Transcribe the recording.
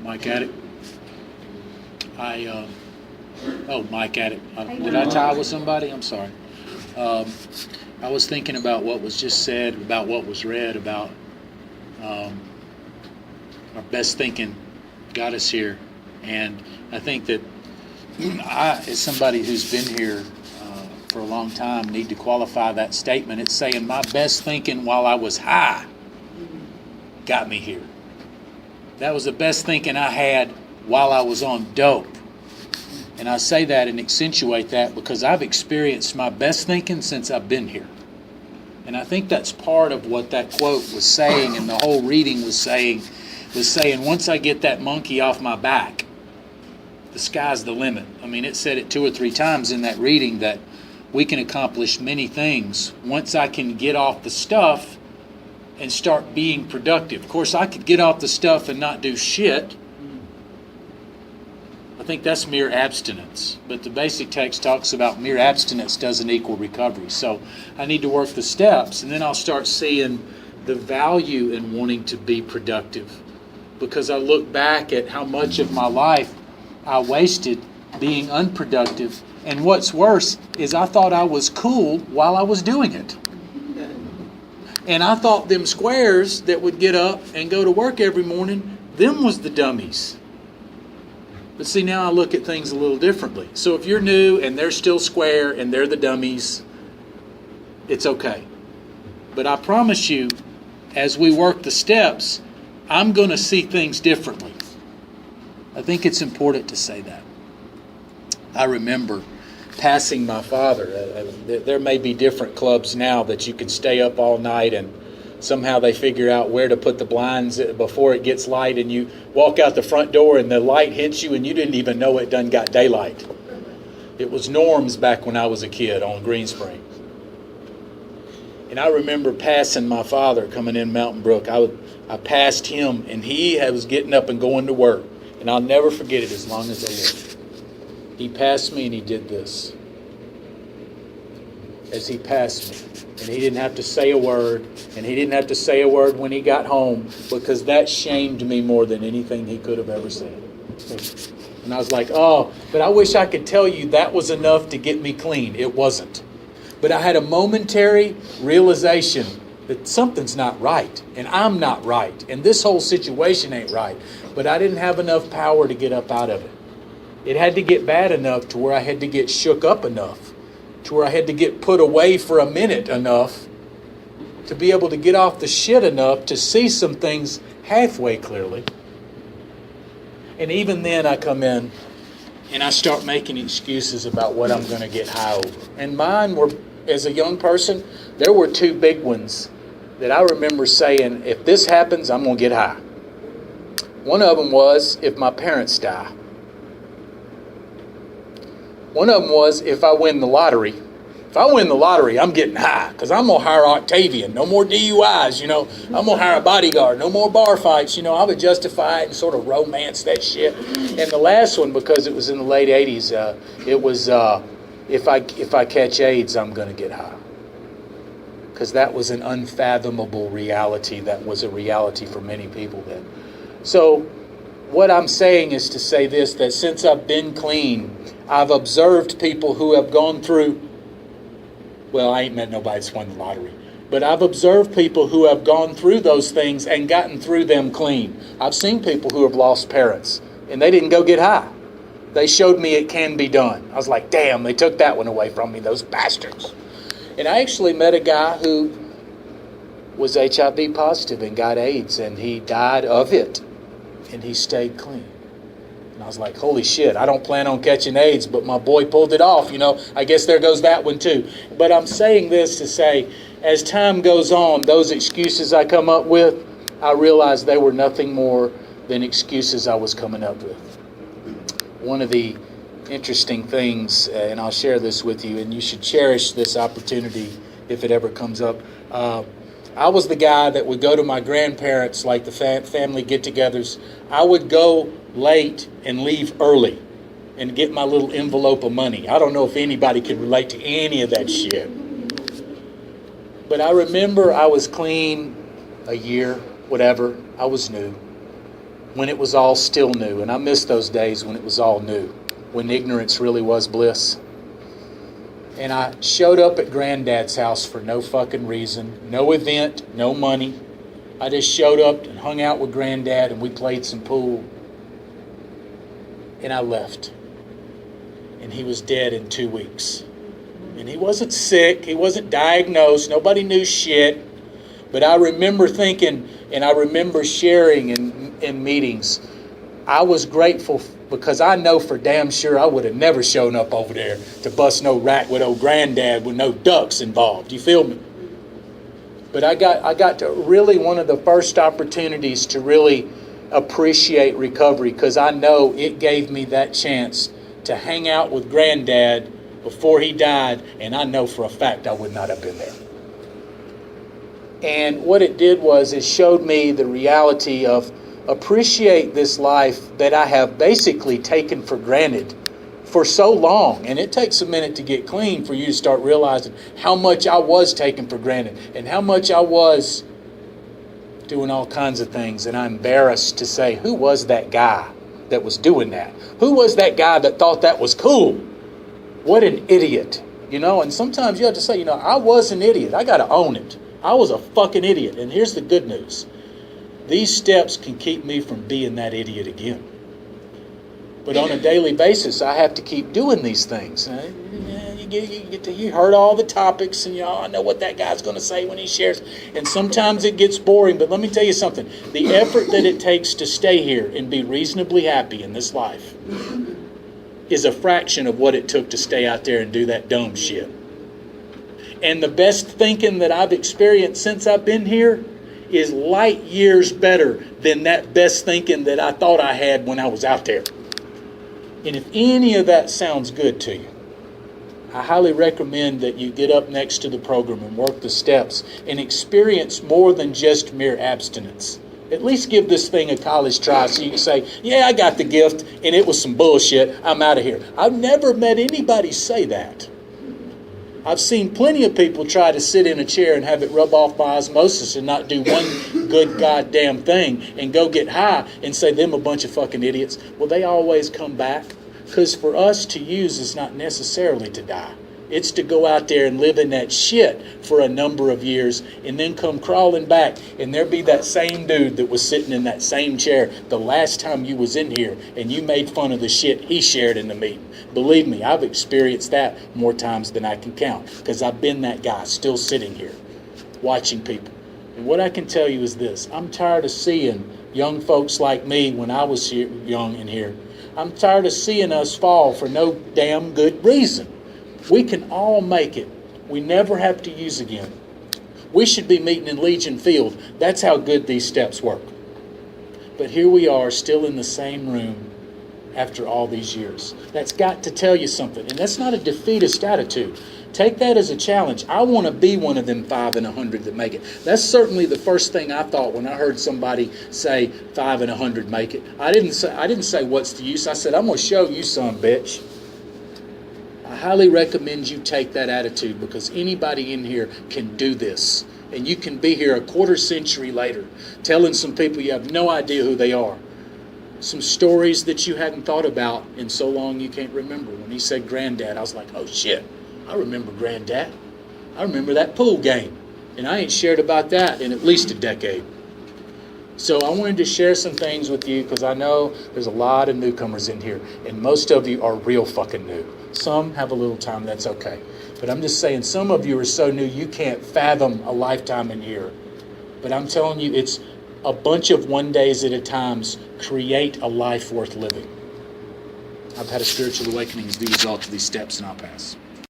Mike Addict. Mike Addict. Did I tie with somebody? I'm sorry. I was thinking about what was just said, about what was read, about our best thinking got us here. And I think that I, as somebody who's been here for a long time, need to qualify that statement. It's saying my best thinking while I was high got me here. That was the best thinking I had while I was on dope. And I say that and accentuate that because I've experienced my best thinking since I've been here. And I think that's part of what that quote was saying, and the whole reading was saying once I get that monkey off my back, the sky's the limit. I mean, it said it 2 or 3 times in that reading that we can accomplish many things once I can get off the stuff and start being productive. Of course, I could get off the stuff and not do shit. I think that's mere abstinence. But the basic text talks about mere abstinence doesn't equal recovery. So I need to work the steps, and then I'll start seeing the value in wanting to be productive. Because I look back at how much of my life I wasted being unproductive. And what's worse is I thought I was cool while I was doing it. And I thought them squares that would get up and go to work every morning, them was the dummies. But see, now I look at things a little differently. So if you're new and they're still square and they're the dummies, it's okay. But I promise you, as we work the steps, I'm going to see things differently. I think it's important to say that. I remember passing my father. There may be different clubs now that you can stay up all night and somehow they figure out where to put the blinds before it gets light, and you walk out the front door and the light hits you and you didn't even know it done got daylight. It was norms back when I was a kid on Green Springs. And I remember passing my father coming in Mountain Brook. I passed him and he was getting up and going to work. And I'll never forget it as long as I live. He passed me and he did this. As he passed me. And he didn't have to say a word. And he didn't have to say a word when he got home, because that shamed me more than anything he could have ever said. And I was like, oh, but I wish I could tell you that was enough to get me clean. It wasn't. But I had a momentary realization that something's not right. And I'm not right. And this whole situation ain't right. But I didn't have enough power to get up out of it. It had to get bad enough to where I had to get shook up enough, to where I had to get put away for a minute enough to be able to get off the shit enough to see some things halfway clearly. And even then I come in and I start making excuses about what I'm going to get high over. And mine were, as a young person, there were 2 big ones that I remember saying, if this happens, I'm going to get high. One of them was, if my parents die. One of them was, if I win the lottery. If I win the lottery, I'm getting high, because I'm going to hire Octavian. No more DUIs, I'm going to hire a bodyguard. No more bar fights. I would justify it and sort of romance that shit. And the last one, because it was in the late 80s, it was, if I catch AIDS, I'm going to get high. Because that was an unfathomable reality. That was a reality for many people then. So what I'm saying is to say this, that since I've been clean, I've observed people who have gone through, well, I ain't met nobody that's won the lottery, but I've observed people who have gone through those things and gotten through them clean. I've seen people who have lost parents, and they didn't go get high. They showed me it can be done. I was like, damn, they took that one away from me, those bastards. And I actually met a guy who was HIV positive and got AIDS, and he died of it, and he stayed clean. And I was like, holy shit, I don't plan on catching AIDS, but my boy pulled it off, I guess there goes that one too. But I'm saying this to say, as time goes on, those excuses I come up with, I realize they were nothing more than excuses I was coming up with. One of the interesting things, and I'll share this with you, and you should cherish this opportunity if it ever comes up. I was the guy that would go to my grandparents, like the family get-togethers. I would go late and leave early and get my little envelope of money. I don't know if anybody can relate to any of that shit. But I remember I was clean a year, whatever. I was new. when it was all still new. And I miss those days when it was all new, when ignorance really was bliss. And I showed up at Granddad's house for no fucking reason, no event, no money. I just showed up and hung out with Granddad and we played some pool. And I left. And he was dead in 2 weeks. And he wasn't sick, he wasn't diagnosed, nobody knew shit. But I remember thinking, and I remember sharing in meetings, I was grateful because I know for damn sure I would have never shown up over there to bust no rack with old Granddad with no ducks involved. You feel me? But I got to really one of the first opportunities to really appreciate recovery, because I know it gave me that chance to hang out with Granddad before he died, and I know for a fact I would not have been there. And what it did was it showed me the reality of appreciate this life that I have basically taken for granted for so long. And it takes a minute to get clean for you to start realizing how much I was taken for granted and how much I was doing all kinds of things. And I'm embarrassed to say, who was that guy that was doing that? Who was that guy that thought that was cool? What an idiot. And sometimes you have to say, I was an idiot. I got to own it. I was a fucking idiot. And here's the good news. These steps can keep me from being that idiot again. But on a daily basis, I have to keep doing these things. You heard all the topics, and I know what that guy's going to say when he shares. And sometimes it gets boring, but let me tell you something. The effort that it takes to stay here and be reasonably happy in this life is a fraction of what it took to stay out there and do that dumb shit. And the best thinking that I've experienced since I've been here is light years better than that best thinking that I thought I had when I was out there. And if any of that sounds good to you, I highly recommend that you get up next to the program and work the steps and experience more than just mere abstinence. At least give this thing a college try so you can say, yeah, I got the gift and it was some bullshit. I'm out of here. I've never met anybody say that. I've seen plenty of people try to sit in a chair and have it rub off by osmosis and not do one good goddamn thing and go get high and say them a bunch of fucking idiots. Well, they always come back, because for us to use is not necessarily to die. It's to go out there and live in that shit for a number of years and then come crawling back, and there be that same dude that was sitting in that same chair the last time you was in here and you made fun of the shit he shared in the meeting. Believe me, I've experienced that more times than I can count, because I've been that guy still sitting here watching people. And what I can tell you is this: I'm tired of seeing young folks like me when I was young in here. I'm tired of seeing us fall for no damn good reason. We can all make it. We never have to use again. We should be meeting in Legion Field. That's how good these steps work. But here we are, still in the same room after all these years. That's got to tell you something. And that's not a defeatist attitude. Take that as a challenge. I want to be one of them 5 in 100 that make it. That's certainly the first thing I thought when I heard somebody say 5 in 100 make it. I didn't say what's the use. I said, I'm going to show you some, bitch. I highly recommend you take that attitude, because anybody in here can do this. And you can be here a quarter century later telling some people you have no idea who they are. Some stories that you hadn't thought about in so long you can't remember. When he said Granddad, I was like, oh shit, I remember Granddad. I remember that pool game. And I ain't shared about that in at least a decade. So I wanted to share some things with you, because I know there's a lot of newcomers in here, and most of you are real fucking new. Some have a little time, that's okay. But I'm just saying, some of you are so new you can't fathom a lifetime in here. But I'm telling you, it's a bunch of one days at a time. Create a life worth living. I've had a spiritual awakening as the result of these steps, and I'll pass.